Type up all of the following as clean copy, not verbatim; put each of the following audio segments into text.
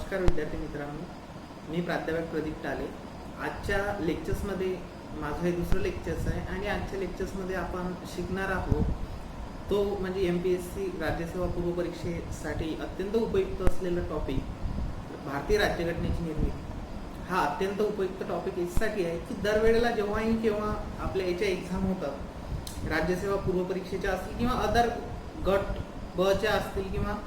नमस्कार विद्यार्थी मित्रांनो, मी प्राध्यापक प्रदीप टाले। आजच्या लेक्चर्समध्ये माझं हे दुसरं लेक्चर्स आहे आणि आजच्या लेक्चर्समध्ये आपण शिकणार आहोत तो म्हणजे MPSC राज्यसेवा पूर्व परीक्षेसाठी अत्यंत उपयुक्त असलेला टॉपिक भारतीय राज्यघटनेची निर्मिती। हा अत्यंत उपयुक्त टॉपिक यासाठी आहे की दरवेळेला जेव्हाही केव्हा आपल्या याच्या एक्झाम होतात, राज्यसेवा पूर्व परीक्षेच्या असतील किंवा अदर गट ब च्या असतील किंवा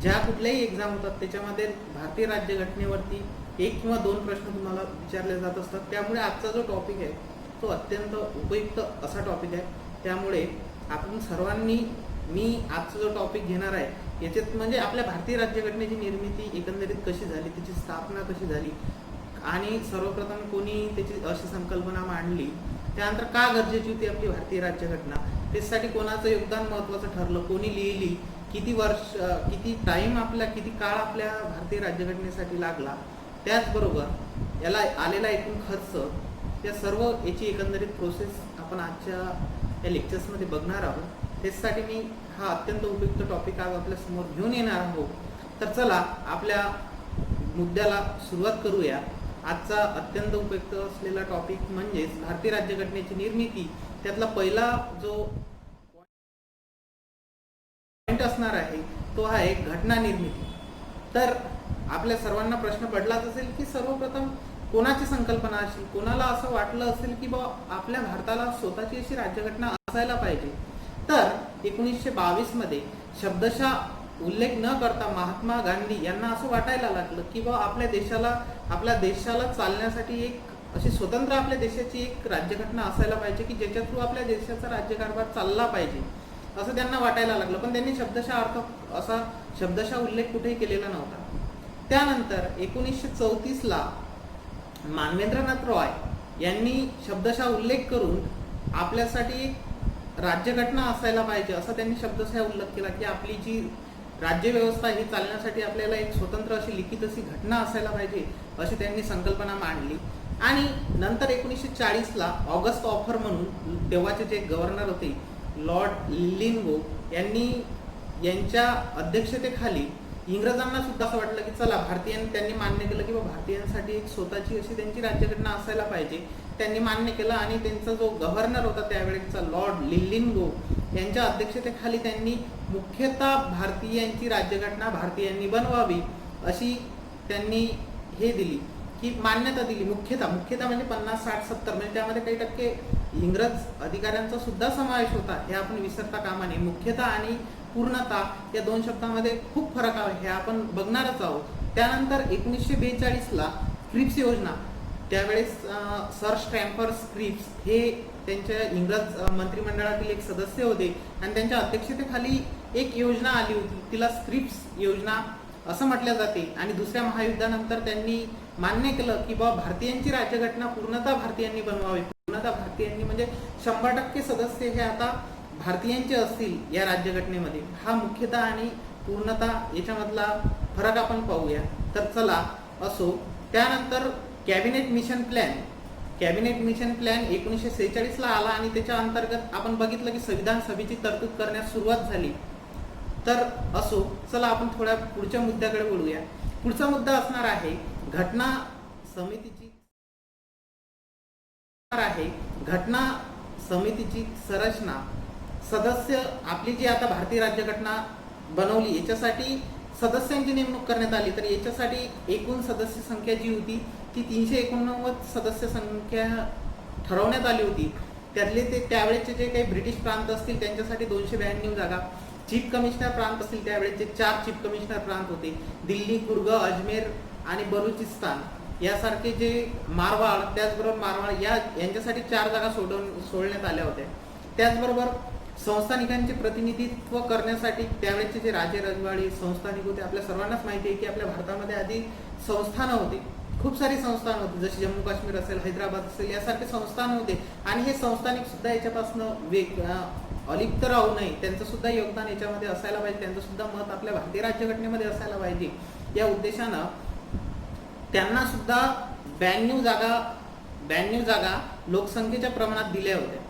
ज्या कुठल्याही एक्झाम होतात त्याच्यामध्ये भारतीय राज्यघटनेवरती एक किंवा दोन प्रश्न तुम्हाला विचारले जात असतात। त्यामुळे आजचा जो टॉपिक आहे तो अत्यंत उपयुक्त असा टॉपिक आहे। त्यामुळे आपण सर्वांनी मी आजचा जो टॉपिक घेणार आहे याच्यात म्हणजे आपल्या भारतीय राज्यघटनेची निर्मिती एकंदरीत कशी झाली, त्याची स्थापना कशी झाली आणि सर्वप्रथम कोणी त्याची अशी संकल्पना मांडली, त्यानंतर का गरजेची होती आपली भारतीय राज्यघटना, त्यासाठी कोणाचं योगदान महत्त्वाचं ठरलं, कोणी लिहिली, किती वर्ष किती टाइम आपल्या किती काळ आपल्या भारतीय राज्यघटनेसाठी लागला, त्याचबरोबर याला आलेला एकूण खर्च, त्या सर्व याची एकंदरीत प्रोसेस आपण आजच्या या लेक्चर्समध्ये बघणार आहोत। त्यासाठी मी हा अत्यंत उपयुक्त टॉपिक आज आपल्या समोर घेऊन येणार आहोत। तर चला आपल्या मुद्द्याला सुरुवात करूया। आजचा अत्यंत उपयुक्त असलेला टॉपिक म्हणजेच भारतीय राज्यघटनेची निर्मिती। त्यातला पहिला जो पॉइंट असणार आहे तो आहे घटना निर्मिती। तर आपल्या सर्वांना प्रश्न पडलाच असेल की सर्वप्रथम कोणाची संकल्पना असेल, कोणाला असं वाटलं असेल की आपल्या भारताला स्वतःची अशी राज्यघटना असायला पाहिजे। तर 1922 मध्ये शब्दशः उल्लेख न करता महात्मा गांधी यांना असं वाटायला लागलं की आपल्या देशाला चालण्यासाठी एक अशी स्वतंत्र आपल्या देशाची एक राज्यघटना असायला पाहिजे की ज्याच्या थ्रू आपल्या देशाचा राज्यकारभार चालला पाहिजे असं त्यांना वाटायला लागलं। पण त्यांनी शब्दशः उल्लेख कुठेही केलेला नव्हता। त्यानंतर 1934 ला मानवेंद्रनाथ रॉय यांनी शब्दशः उल्लेख करून आपल्यासाठी एक राज्यघटना असायला पाहिजे असं त्यांनी शब्दशः उल्लेख केला की आपली जी राज्यव्यवस्था ही चालण्यासाठी आपल्याला एक स्वतंत्र अशी लिखित अशी घटना असायला पाहिजे अशी त्यांनी संकल्पना मांडली। आणि नंतर 1940 ला ऑगस्ट ऑफर म्हणून तेव्हाचे जे गव्हर्नर होते लॉर्ड लिलिंगो यांच्या अध्यक्षतेखाली इंग्रजांना सुद्धा असं वाटलं की चला त्यांनी मान्य केलं की भारतीयांसाठी एक स्वतःची अशी त्यांची राज्यघटना असायला पाहिजे। त्यांनी मान्य केलं आणि त्यांचा जो गव्हर्नर होता त्यावेळेचा लॉर्ड लिलिंगो यांच्या अध्यक्षतेखाली त्यांनी मुख्यतः भारतीयांची राज्यघटना भारतीयांनी बनवावी अशी त्यांनी हे दिली की मान्यता दिली। मुख्यतः म्हणजे 50, 60, 70 म्हणजे त्यामध्ये काही टक्के इंग्रज अधिकाऱ्यांचा सुद्धा समावेश होता, हे आपण विसरता कामा नये। मुख्यतः आणि पूर्णता या दोन शब्दांमध्ये खूप फरक आहे, हे आपण बघणारच आहोत। त्यानंतर 1942 ला क्रिप्स योजना, त्यावेळेस सर स्टॅम्फर्ड क्रिप्स हे त्यांच्या इंग्रज मंत्रिमंडळातील एक सदस्य होते आणि त्यांच्या अध्यक्षतेखाली एक योजना आली होती, तिला क्रिप्स योजना असं म्हटलं जाते। आणि दुसऱ्या महायुद्धानंतर त्यांनी मान्य केलं की भारतीयांची राज्यघटना पूर्णतः भारतीयांनी बनवावी। पूर्णतः भारतीयांनी म्हणजे 100% सदस्य हे आता भारतीयांचे असतील या राज्यघटनेमध्ये। हा मुख्यतः आणि पूर्णतः याच्यामधला फरक आपण पाहूया। तर चला असो, त्यानंतर कॅबिनेट मिशन प्लॅन 1946 ला आला आणि त्याच्या अंतर्गत आपण बघितलं की संविधान सभेची तरतूद करण्यास सुरुवात झाली। तर असो, चला आपण थोड्या पुढच्या मुद्द्याकडे बोलूया। पुढचा मुद्दा असणार आहे घटना समितीची संरचना। सदस्य आपली जी आता भारतीय राज्यघटना बनवली याच्यासाठी सदस्यांची नेमणूक करण्यात आली। तर याच्यासाठी एकूण सदस्य संख्या जी होती ती 389 सदस्य संख्या ठरवण्यात आली होती। त्यातले त्यावेळेचे जे काही ब्रिटिश प्रांत असतील त्यांच्यासाठी 292 जागा, चीफ कमिशनर प्रांत असतील त्यावेळेचे 4 चीफ कमिशनर प्रांत होते, दिल्ली, गुर्ग, अजमेर आणि बलुचिस्तान यासारखे जे मारवाड यांच्यासाठी 4 जागा सोडण्यात आल्या होत्या। त्याचबरोबर संस्थानिकांचे प्रतिनिधित्व करण्यासाठी त्यावेळेचे जे राजे रजवाडे संस्थानिक होते, आपल्या सर्वांनाच माहिती आहे की आपल्या भारतामध्ये आधी संस्थानं होती, खूप सारी संस्थान होती, जशी जम्मू काश्मीर असेल, हैदराबाद असेल यासारखे संस्थान होते। आणि हे संस्थानिक सुद्धा याच्यापासून अलिप्त राहू नये, त्यांचं सुद्धा योगदान याच्यामध्ये असायला पाहिजे, त्यांचं सुद्धा मत आपल्या भारतीय राज्यघटनेमध्ये असायला पाहिजे। या उद्देशानं त्यांना सुद्धा 92 जागा लोकसंख्येच्या प्रमाणात दिल्या होत्या,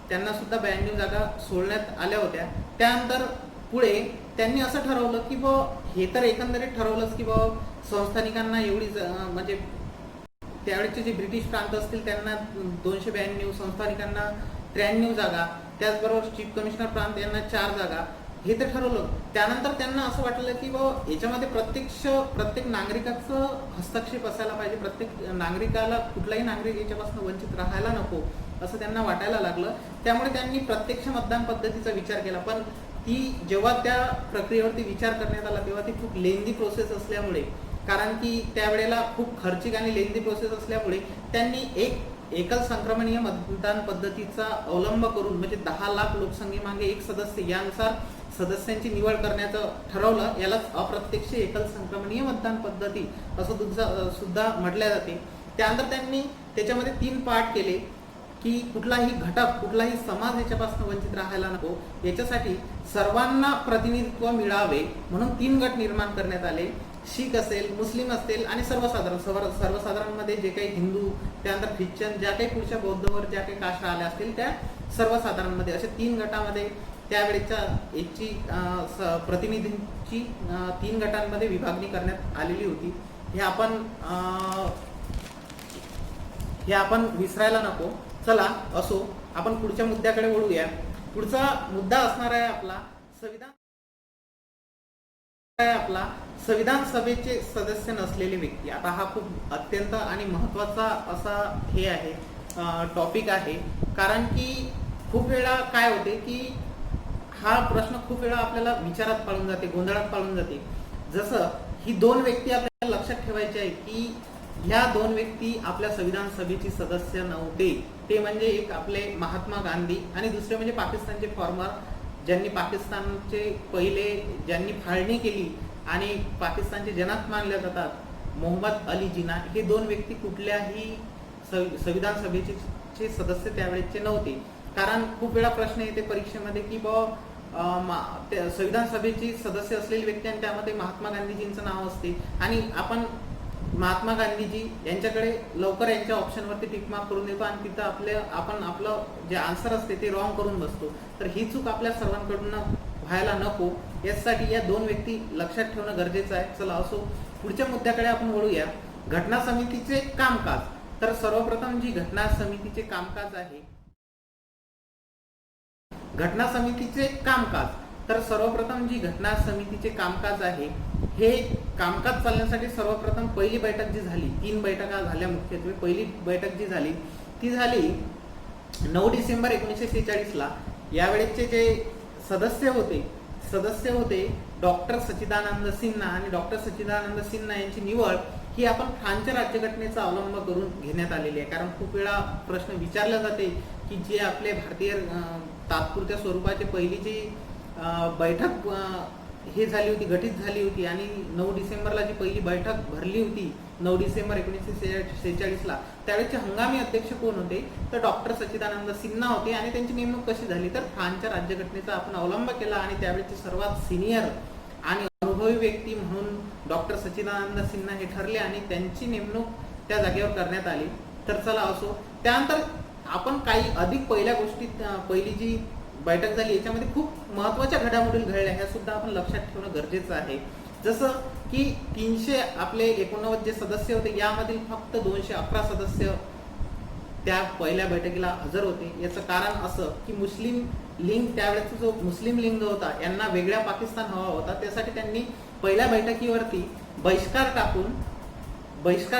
त्यांना सुद्धा 92 जागा सोडण्यात आल्या होत्या। त्यानंतर पुढे त्यांनी असं ठरवलं की हे तर एकंदरीत ठरवलंच की संस्थानिकांना एवढी म्हणजे त्यावेळेचे जे ब्रिटिश प्रांत असतील त्यांना 292, संस्थानिकांना 93 जागा, त्याचबरोबर चीफ कमिशनर प्रांत यांना 4 जागा, हे तर ठरवलं. त्यानंतर त्यांना असं वाटलं की याच्यामध्ये प्रत्येक नागरिकाचं हस्तक्षेप असायला पाहिजे, प्रत्येक नागरिकाला, कुठलाही नागरिक याच्यापासून वंचित राहायला नको असं त्यांना वाटायला लागलं. त्यामुळे त्यांनी प्रत्यक्ष मतदान पद्धतीचा विचार केला. पण ती जेव्हा त्या प्रक्रियेवरती विचार करण्यात आला तेव्हा ती खूप लेंदी प्रोसेस असल्यामुळे, कारण की त्यावेळेला खूप खर्चिक आणि लेंदी प्रोसेस असल्यामुळे त्यांनी एकल संक्रमणीय मतदान पद्धतीचा अवलंब करून, म्हणजे 10 लाख लोकसंख्येमागे एक सदस्य यानुसार सदस्यांची निवड करण्याचं ठरवलं. यालाच अप्रत्यक्ष एकल संक्रमणीय मतदान पद्धती असं सुद्धा म्हटल्या जाते. त्यानंतर त्यांनी त्याच्यामध्ये 3 पार्ट केले की कुठलाही घटक, कुठलाही समाज याच्यापासून वंचित राहायला नको, याच्यासाठी सर्वांना प्रतिनिधित्व मिळावे म्हणून 3 गट निर्माण करण्यात आले. शीख असेल, मुस्लिम असतील आणि सर्वसाधारणमध्ये जे काही हिंदू, त्यानंतर ख्रिश्चन, ज्या काही पुढच्या बौद्धवर ज्या काही काष्ट आल्या असतील त्या सर्वसाधारणमध्ये, अशा 3 गटामध्ये त्यावेळेच्या याची प्रतिनिधींची 3 गटांमध्ये विभागणी करण्यात आलेली होती. हे आपण विसरायला नको. चला असो, आपण पुढच्या मुद्द्याकडे वळूया. पुढचा मुद्दा असणार आहे आपला संविधान सभेचे सदस्य नसलेले व्यक्ती. आता हा खूप अत्यंत आणि महत्त्वाचा असा हे आहे, टॉपिक आहे. कारण की खूप वेळा काय होते की हा प्रश्न खूप वेळा आपल्याला विचारात पाडून जाते, गोंधळात पाडून जाते. जसं ही 2 व्यक्ती आपल्याला लक्षात ठेवायची आहे की ह्या 2 व्यक्ती आपल्या संविधान सभेची सदस्य नव्हते. ते म्हणजे एक आपले महात्मा गांधी आणि दुसरे म्हणजे पाकिस्तानचे फॉर्मर, ज्यांनी पाकिस्तानचे ज्यांनी फाळणी केली आणि पाकिस्तानचे जनक मानले जातात, मोहम्मद अली जिना. हे 2 व्यक्ती कुठल्याही संविधान सभेचे सदस्य त्यावेळेचे नव्हते. कारण खूप वेळा प्रश्न येते परीक्षेमध्ये की संविधान सभेची सदस्य असलेली व्यक्ती आणि त्यामध्ये महात्मा गांधीजींचं नाव असते आणि आपण महात्मा गांधीजी यांच्याकडे लवकर यांच्या ऑप्शनवरती टिकमार्क करून देतो आणि तिथं आपण आपलं जे आन्सर असते ते रॉंग करून बसतो. तर ही चूक आपल्या सर्वांकडून व्हायला नको, यासाठी या 2 व्यक्ती लक्षात ठेवणं गरजेचं आहे. चला असो, पुढच्या मुद्द्याकडे आपण वळूया. घटना समितीचे कामकाज. तर सर्वप्रथम जी घटना समितीचे कामकाज आहे, हे कामकाज चालण्यासाठी सर्वप्रथम पहिली बैठक जी झाली, 3 बैठका झाल्या मुख्यत्वे. पहिली बैठक जी झाली ती झाली 9 डिसेंबर 1946 ला. यावेळेचे जे सदस्य होते डॉक्टर सच्चिदानंद सिन्हा, आणि डॉक्टर सच्चिदानंद सिन्हा यांची निवड ही आपण फ्रान्सच्या राज्यघटनेचा अवलंब करून घेण्यात आलेली आहे. कारण खूप वेळा प्रश्न विचारला जाते की जे आपले भारतीय तात्पुरत्या स्वरूपाची पहिली जी बैठक गठीत झाली होती आणि 9 डिसेंबरला जी पहिली बैठक भरली होती 9 डिसेंबर 1946 ला, त्यावेळेचे हंगामी अध्यक्ष कोण होते? तर डॉक्टर सच्चिदानंद सिन्हा होते. आणि त्यांची नेमणूक कशी झाली? तर फ्रान्सच्या राज्यघटनेचा आपण अवलंब केला आणि त्यावेळेचे सर्वात सिनियर आणि अनुभवी व्यक्ती म्हणून डॉक्टर सच्चिदानंद सिन्हा हे ठरले आणि त्यांची नेमणूक त्या जागेवर करण्यात आली. तर चला असो, त्यानंतर आपण काही अधिक पहिली जी बैठक झाली याच्यामध्ये खूप महत्त्वाच्या घडामोडी घडल्या, ह्या सुद्धा आपण लक्षात ठेवणं गरजेचं आहे. जसं की 389 जे सदस्य होते यामधील फक्त 211 सदस्य त्या पहिल्या बैठकीला हजर होते. याचं कारण असं की मुस्लिम लीग, त्यावेळेचा जो मुस्लिम लीग होता यांना वेगळ्या पाकिस्तान हवा होता, त्यासाठी त्यांनी पहिल्या बैठकीवरती बहिष्कार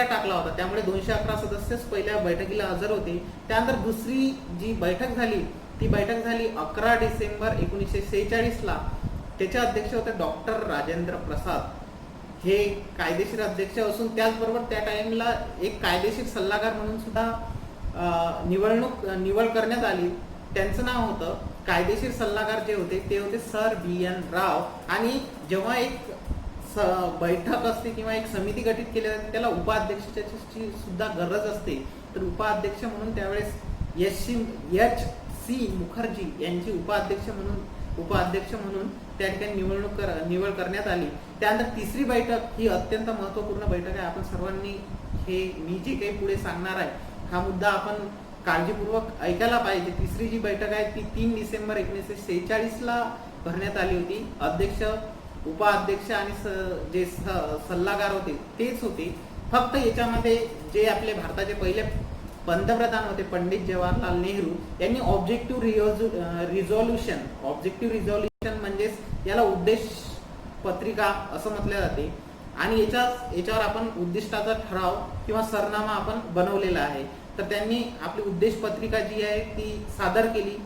टाकला होता. त्यामुळे 211 सदस्यच पहिल्या बैठकीला हजर होते. त्यानंतर दुसरी जी बैठक झाली ती बैठक झाली 11 डिसेंबर 1946 ला. त्याचे अध्यक्ष होते डॉक्टर राजेंद्र प्रसाद. हे कायदेशीर अध्यक्ष असून त्याचबरोबर त्या टाइमला एक कायदेशीर सल्लागार म्हणून सुद्धा निवड करण्यात आली. त्यांचं नाव होतं, कायदेशीर सल्लागार जे होते ते होते सर BN राव. आणि जेव्हा एक बैठक असते किंवा एक समिती गठीत केली जाते त्याला उपाध्यक्षाची सुद्धा गरज असते. तर उपाध्यक्ष म्हणून त्यावेळेस HC मुखर्जी यांची उपाध्यक्ष म्हणून त्या ठिकाणी निवड करण्यात आली. त्यानंतर तिसरी बैठक ही अत्यंत महत्त्वपूर्ण बैठक आहे. आपण सर्वांनी मी जे काही पुढे सांगणार आहे हा मुद्दा आपण काळजीपूर्वक ऐकायला पाहिजे. तिसरी जी बैठक आहे ती 3 डिसेंबर 1946 ला भरण्यात आली होती. अध्यक्ष, उपाध्यक्ष आणि जे सल्लागार होते तेच होते. फक्त याच्यामध्ये जे आपले भारताचे पहिले पंतप्रधान होते पंडित जवाहरलाल नेहरू यांनी ऑब्जेक्टिव्ह रिझॉल्युशन म्हणजेच याला उद्देश पत्रिका असं म्हटले जाते. आणि याच्यावर आपण उद्दिष्टाचा ठराव किंवा सरनामा आपण बनवलेला आहे. तर त्यांनी आपली उद्देश पत्रिका जी आहे ती सादर केली.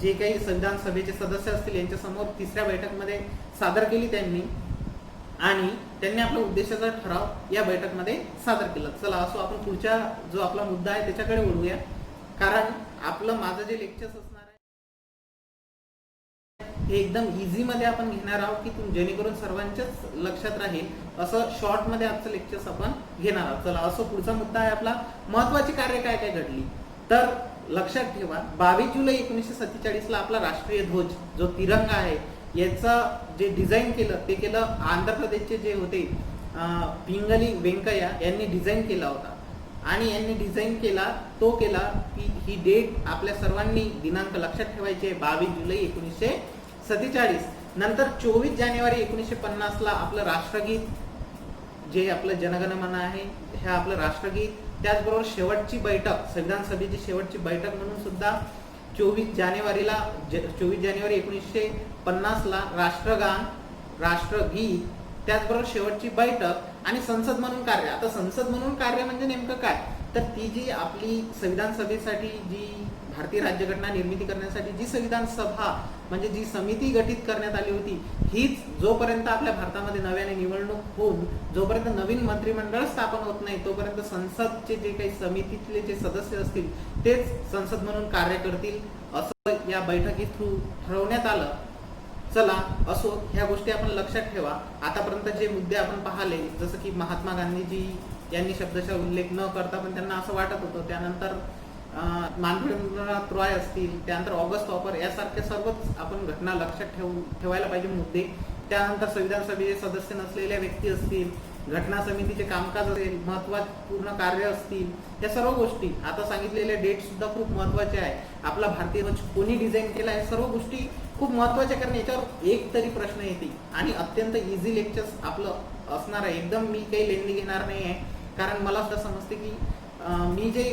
जे काही संविधान सभेचे सदस्य असतील यांच्या समोर तिसऱ्या बैठकमध्ये सादर केली त्यांनी, आणि त्यांनी आपला उद्देशाचा ठराव या बैठकमध्ये सादर केला. चला असो आपण पुढच्या जो आपला मुद्दा आहे त्याच्याकडे वळूया. कारण माझं जे लेक्चर्स असणार आहे हे एकदम इझी मध्ये आपण घेणार आहोत की जेणेकरून सर्वांच्याच लक्षात राहील असं शॉर्ट मध्ये आजचं लेक्चर्स आपण घेणार आहोत. चला असो पुढचा मुद्दा आहे आपला महत्वाची कार्य काय काय घडली. तर लक्षात ठेवा 22 जुलै 1947 ला आपला राष्ट्रीय ध्वज जो तिरंगा आहे याचं जे डिझाईन केलं ते केलं आंध्र प्रदेशचे जे होते पिंगली वेंकय्या यांनी डिझाईन केला होता. आणि यांनी डिझाईन केला की ही डेट आपल्या सर्वांनी दिनांक लक्षात ठेवायचे 22 जुलै 1947. नंतर 24 जानेवारी 1950 ला आपलं राष्ट्रगीत जे आपलं जनगणमन आहे हे आपलं राष्ट्रगीत. त्याचबरोबर शेवटची बैठक संविधान सभेची शेवटची बैठक म्हणून सुद्धा 24 जानेवारी 1950 ला राष्ट्रगान, राष्ट्रगीत, त्याचबरोबर शेवटची बैठक आणि संसद म्हणून कार्य. आता संसद म्हणून कार्य म्हणजे नेमकं काय, तर ती जी आपली संविधान सभेसाठी जी भारतीय राज्यघटना निर्मिती करण्यासाठी जी संविधान सभा म्हणजे जी समिती गठीत करण्यात आली होती हीच जोपर्यंत आपल्या भारतामध्ये नव्याने निवडणूक होऊन जोपर्यंत नवीन मंत्रिमंडळ स्थापन होत नाही तोपर्यंत संसदचे जे काही समितीतले जे सदस्य असतील तेच संसद म्हणून कार्य करतील असं या बैठकी थ्रू ठरवण्यात आलं. चला असो ह्या गोष्टी आपण लक्षात ठेवा. आतापर्यंत जे मुद्दे आपण पाहिले जसं की महात्मा गांधीजी यांनी शब्दशः उल्लेख न करता पण त्यांना असं वाटत होतं, त्यानंतर मानवेंद्रनाथ रॉय असतील, त्यानंतर ऑगस्ट हॉपर यासारखे सर्वच आपण घटना लक्षात ठेवायला पाहिजे मुद्दे. त्यानंतर संविधान सभेचे सदस्य नसलेल्या व्यक्ती असतील, घटना समितीचे कामकाज असेल, महत्त्वपूर्ण कार्य असतील, या सर्व गोष्टी आता सांगितलेले डेट सुद्धा खूप महत्त्वाचे आहे. आपला भारतीय ध्वज कोणी डिझाईन केला आहे सर्व गोष्टी खूप महत्त्वाच्या, कारण याच्यावर एक तरी प्रश्न येते आणि अत्यंत इझी लेक्चर्स आपलं असणार आहे. एकदम मी काही लेंदी घेणार नाही आहे, कारण मला सुद्धा समजते की मी जे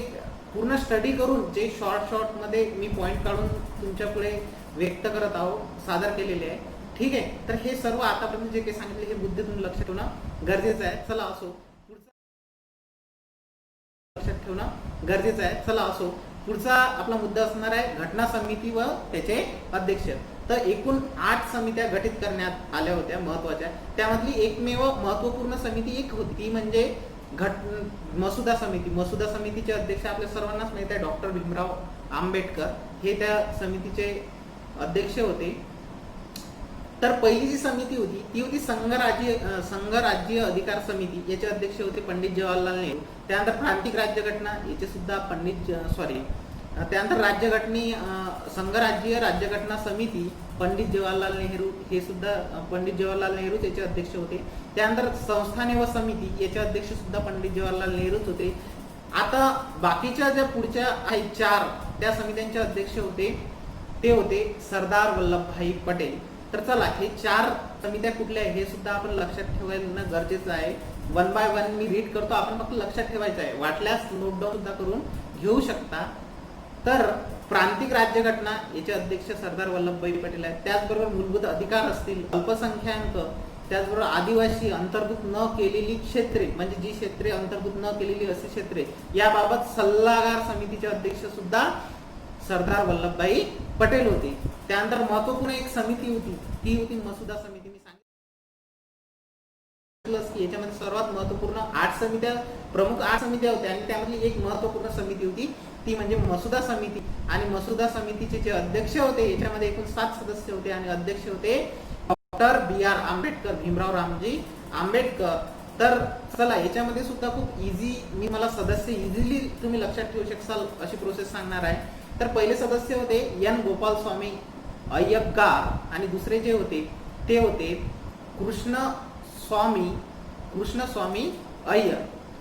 पूर्ण स्टडी करून जे शॉर्ट मध्ये मी पॉईंट काढून तुमच्या पुढे व्यक्त करत आहोत, सादर केलेले आहे. ठीक आहे, तर हे सर्व आतापर्यंत जे काही सांगितले हे मुद्दे तुम्ही लक्षात ठेवणं गरजेचं आहे. चला असो लक्षात ठेवणं गरजेचं आहे. चला असो पुढचा आपला मुद्दा असणार आहे घटना समिती व त्याचे अध्यक्ष. तर एकूण 8 समित्या गठीत करण्यात आल्या होत्या महत्वाच्या. त्यामधली एकमेव महत्वपूर्ण समिती एक होती ती म्हणजे मसुदा समिती. मसुदा समितीचे अध्यक्ष आपल्या सर्वांनाच माहित आहे डॉक्टर भीमराव आंबेडकर हे त्या समितीचे अध्यक्ष होते. तर पहिली जी समिती होती ती होती संघराज्य अधिकार समिती. याचे अध्यक्ष होते पंडित जवाहरलाल नेहरू. त्यानंतर प्रांतिक राज्यघटना याचे सुद्धा त्यानंतर संघराज्य राज्यघटना समिती पंडित जवाहरलाल नेहरू हे सुद्धा पंडित जवाहरलाल नेहरू त्याचे अध्यक्ष होते. त्यानंतर संस्थाने व समिती याचे अध्यक्ष सुद्धा पंडित जवाहरलाल नेहरूच होते. आता बाकीच्या ज्या पुढच्या आहेत 4 त्या समित्यांचे अध्यक्ष होते ते होते सरदार वल्लभभाई पटेल. तर चला हे 4 समित्या कुठल्या आहे हे सुद्धा आपण लक्षात ठेवणं गरजेचं आहे. 1 बाय 1 मी रीड करतो, आपण फक्त लक्षात ठेवायचं आहे. वाटल्यास नोट डाऊन सुद्धा करून घेऊ शकता. तर प्रांतिक राज्यघटना याचे अध्यक्ष सरदार वल्लभभाई पटेल आहेत. त्याचबरोबर मूलभूत अधिकार असतील, अल्पसंख्याक, त्याचबरोबर आदिवासी, अंतर्भूत न केलेली क्षेत्रे म्हणजे जी क्षेत्रे अंतर्भूत न केलेली अशी क्षेत्रे याबाबत सल्लागार समितीचे अध्यक्ष सुद्धा सरदार वल्लभभाई पटेल होते. त्यानंतर महत्वपूर्ण एक समिती होती ती होती मसुदा समिती. मी सांगितलं की याच्यामध्ये सर्वात महत्वपूर्ण 8 समित्या प्रमुख 8 समित्या होत्या आणि त्यामधली एक महत्वपूर्ण समिती होती ती म्हणजे मसुदा समिती. आणि मसुदा समितीचे जे अध्यक्ष होते याच्यामध्ये एकूण 7 सदस्य होते आणि अध्यक्ष होते डॉक्टर BR आंबेडकर, भीमराव रामजी आंबेडकर. तर चला याच्यामध्ये सुद्धा खूप इझी मी मला सदस्य इझिली तुम्ही लक्षात ठेवू शकाल अशी प्रोसेस सांगणार आहे. तर पहिले सदस्य होते N गोपाल स्वामी अय्यंगार आणि दुसरे जे होते ते होते कृष्णस्वामी अय्यर,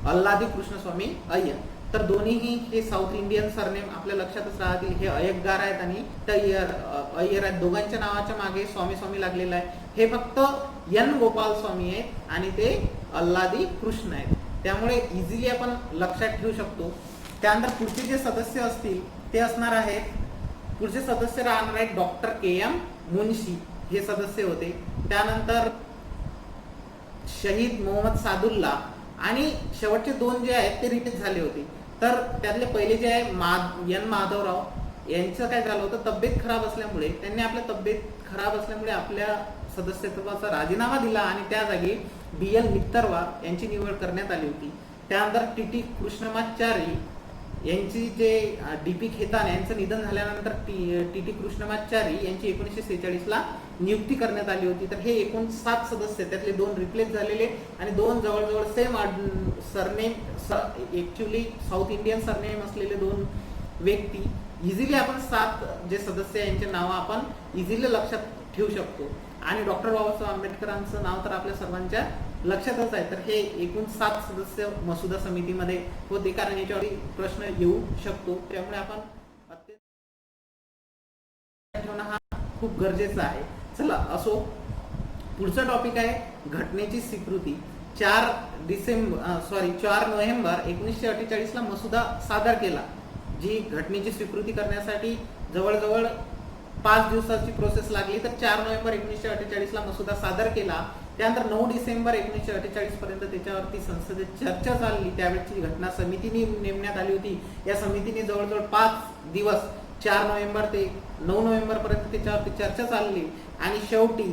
अल्लादी कृष्णस्वामी अय्यर. तर दोन्हीही हे साऊथ इंडियन सरनेम आपल्या लक्षातच राहतील. हे अय्यंगार आहेत आणि अय्यर आहेत. दोघांच्या नावाच्या मागे स्वामी स्वामी लागलेला आहे. हे फक्त एन गोपाल स्वामी आहेत आणि ते अल्लादी कृष्ण आहेत. त्यामुळे इझिली आपण लक्षात ठेवू शकतो. त्यानंतर पुढचे जे सदस्य असतील ते असणार आहेत, पुढचे सदस्य राहणार आहेत डॉक्टर के.एम. मुन्शी, हे सदस्य होते. त्यानंतर शहीद मोहम्मद सादुल्ला आणि शेवटचे दोन जे आहेत ते रिलीज झाले होते. तर त्यातले पहिले जे आहे एन माधवराव यांचं काय झालं होतं, तब्येत खराब असल्यामुळे त्यांनी आपल्या तब्येत खराब असल्यामुळे आपल्या सदस्यत्वाचा राजीनामा दिला आणि त्या जागी बी.एल. मित्तरवा यांची निवड करण्यात आली होती. त्यानंतर टी.टी. कृष्णमाचारी यांची जे डी.पी. खेतान यांचं निधन झाल्यानंतर टी.टी. कृष्णमाचारी यांची 1946 ला नियुक्ती करण्यात आली होती. तर हे एकूण 7 सदस्य, त्यातले 2 रिप्लेस झालेले आणि 2 जवळजवळ same surname, actually south Indian surname असलेले 2 व्यक्ती. इझिली आपण 7 जे सदस्य यांचे नाव आपण इझिली लक्षात ठेवू शकतो. आणि डॉक्टर बाबासाहेब आंबेडकरांचं नाव तर आपल्या सर्वांच्या लक्षातच आहे. तर हे एकूण 7 सदस्य मसुदा समितीमध्ये होते, कारण याच्यावर प्रश्न येऊ शकतो. त्यामुळे आपण ठेवणं हा खूप गरजेचं आहे. चला असो, पुढचा टॉपिक आहे घटनेची स्वीकृती. 4 नोव्हेंबर 1948 ला मसुदा सादर केला. जी घटनेची स्वीकृती करण्यासाठी जवळजवळ 5 दिवसाची प्रोसेस लागली. तर 4 नोव्हेंबर 1948 ला मसुदा सादर केला. त्यानंतर 9 डिसेंबर 1948 पर्यंत त्याच्यावरती संसदेत चर्चा चालली. त्यावेळची घटना समितीने नेमण्यात आली होती. या समितीने जवळजवळ 5 दिवस 4 नोव्हेंबर ते 9 नोव्हेंबर पर्यंत त्याच्यावरती चर्चा चालली आणि शेवटी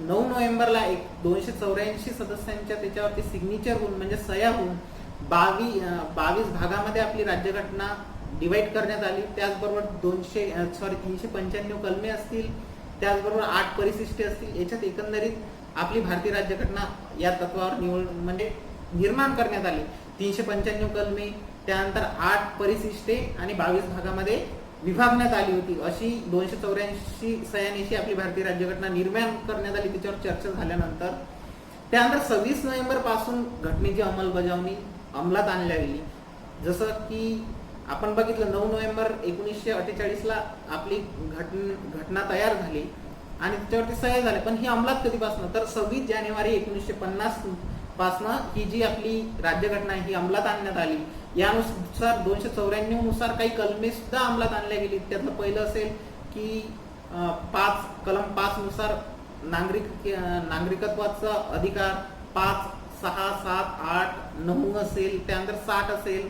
9 नोव्हेंबरला 284 सदस्यांच्या त्याच्यावरती सिग्नेचर होऊन, म्हणजे सह्या होऊन 22 भागामध्ये आपली राज्यघटना डिवाइड करण्यात आली. त्याचबरोबर 395 कलमे असतील, त्याचबरोबर 8 परिशिष्टे असतील. याच्यात एकंदरीत आपली भारतीय राज्यघटना या तत्वावर म्हणजे निर्माण करण्यात आली. 395 कलमे, त्यानंतर 8 परिशिष्टे आणि 22 भागामध्ये विभागण्यात आली होती. अशी 284 सह्यांची आपली भारतीय राज्यघटना निर्माण करण्यात आली. त्याच्यावर चर्चा झाल्यानंतर त्यानंतर 26 नोव्हेंबर पासून घटनेची अंमलबजावणी अंमलात आणल्या गेली. जसं की आपण बघितलं 9 नोव्हेंबर 1948 ला आपली घटना तयार झाली आणि त्याच्यावरती सह्या झाल्या. पण ही अंमलात कधीपासून, तर 26 जानेवारी 1950 पासून ही जी आपली राज्यघटना आहे ही अंमलात आणण्यात आली. यानुसार 294 नुसार काही कलमे सुद्धा अंमलात आणल्या गेली. त्यातलं पहिलं असेल की कलम 5 नुसार नागरिकत्वाचा अधिकार 5, 6, 7, 8, 9 असेल, त्यानंतर 60 असेल,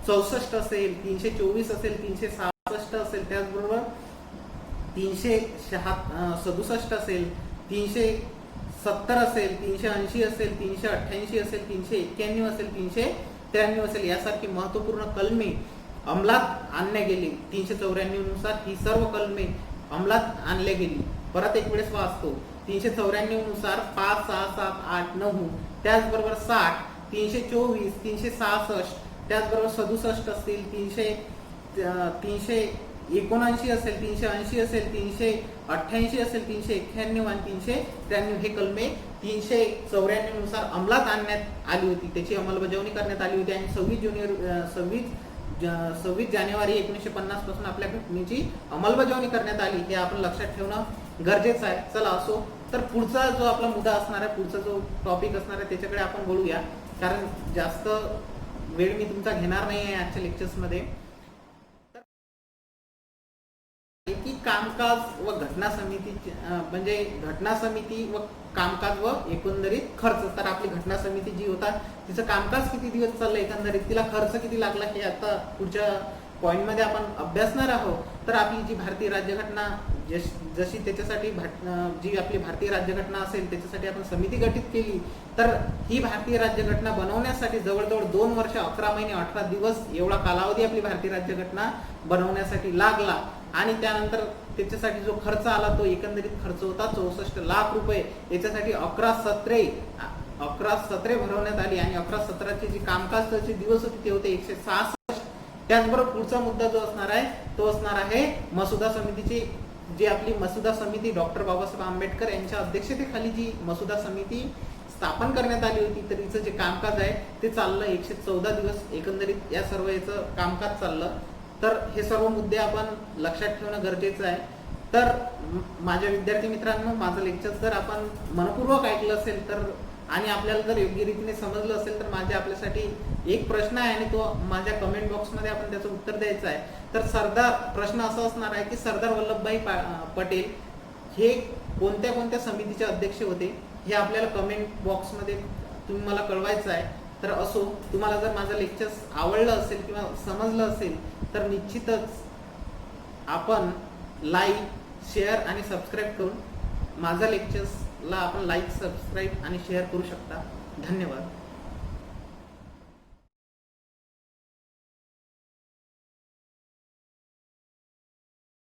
64 असेल, 324 असेल, 366 असेल, त्याचबरोबर 367 असेल, 370 असेल, 380 असेल, 388 असेल, 391 असेल, 393 असेल, यासारखी महत्वपूर्ण कलमे अंमलात आणल्या गेली. 394 नुसार ही सर्व कलमे अंमलात आणल्या गेली. परत एक वेळेस वाचतो. 394 नुसार 5, 6, 7, 8, 9, त्याचबरोबर 60, 324, 366, त्याचबरोबर 67 असतील, 379 असेल, 380 असेल, 388 असेल, 391 आणि 393 हे कलमे 394 नुसार अंमलात आणण्यात आली होती. त्याची अंमलबजावणी करण्यात आली होती आणि 26 जानेवारी 1950 पासून आपल्या घटनेची अंमलबजावणी करण्यात आली. हे आपण लक्षात ठेवणं गरजेचं आहे. चला असो, तर पुढचा जो आपला मुद्दा असणार आहे, पुढचा जो टॉपिक असणार आहे त्याच्याकडे आपण बोलूया, कारण जास्त वेळ मी तुमचा घेणार नाही आहे आजच्या लेक्चर्समध्ये. की कामकाज व घटना समिती, म्हणजे घटना समिती व कामकाज व एकंदरीत खर्च. तर आपली घटना समिती जी होता तिचं कामकाज किती दिवस चाललं, एकंदरीत तिला खर्च किती लागला, हे आता पुढच्या पॉइंट मध्ये आपण अभ्यासणार आहोत. तर आपली जी भारतीय राज्यघटना जशी त्याच्यासाठी जी आपली भारतीय राज्यघटना असेल त्याच्यासाठी आपण समिती गठीत केली. तर ही भारतीय राज्यघटना बनवण्यासाठी जवळजवळ 2 वर्ष 11 महिने 18 दिवस एवढा कालावधी आपली भारतीय राज्यघटना बनवण्यासाठी लागला. आणि त्यानंतर त्याच्यासाठी जो खर्च आला तो एकंदरीत खर्च होता 64 लाख रुपये. याच्यासाठी 11 सत्रे भरवण्यात आली आणि 11 सत्राचे जे कामकाजाचे दिवस होते ते होते 166. त्याचबरोबर पुढचा मुद्दा जो असणार आहे तो असणार आहे मसुदा समितीची. जी आपली मसुदा समिती डॉक्टर बाबासाहेब आंबेडकर यांच्या अध्यक्षतेखाली जी मसुदा समिती स्थापन करण्यात आली होती, तर हिचं जे कामकाज आहे ते चाललं 114 दिवस एकंदरीत या सर्व याचं कामकाज चाललं. तर हे सर्व मुद्दे आपण लक्षात ठेवणं गरजेचं आहे. तर माझ्या विद्यार्थी मित्रांनो, माझं लेक्चर जर आपण मनपूर्वक ऐकलं असेल तर आणि आपल्याला जर योग्य रीतीने समजलं असेल तर माझ्या आपल्यासाठी एक प्रश्न आहे आणि तो माझ्या कमेंट बॉक्समध्ये आपण त्याचं उत्तर द्यायचं आहे. तर प्रश्न असा असणार आहे की सरदार वल्लभभाई पटेल हे कोणत्या कोणत्या समितीचे अध्यक्ष होते, हे आपल्याला कमेंट बॉक्समध्ये तुम्ही मला कळवायचं आहे. तर असो, तुम्हाला जर माझं लेक्चर्स आवडलं असेल किंवा समजलं असेल तर निश्चितच आपण लाईक, शेअर आणि सबस्क्राईब करून माझ्या लेक्चर्सला आपण लाईक, सबस्क्राईब आणि शेअर करू शकता. धन्यवाद.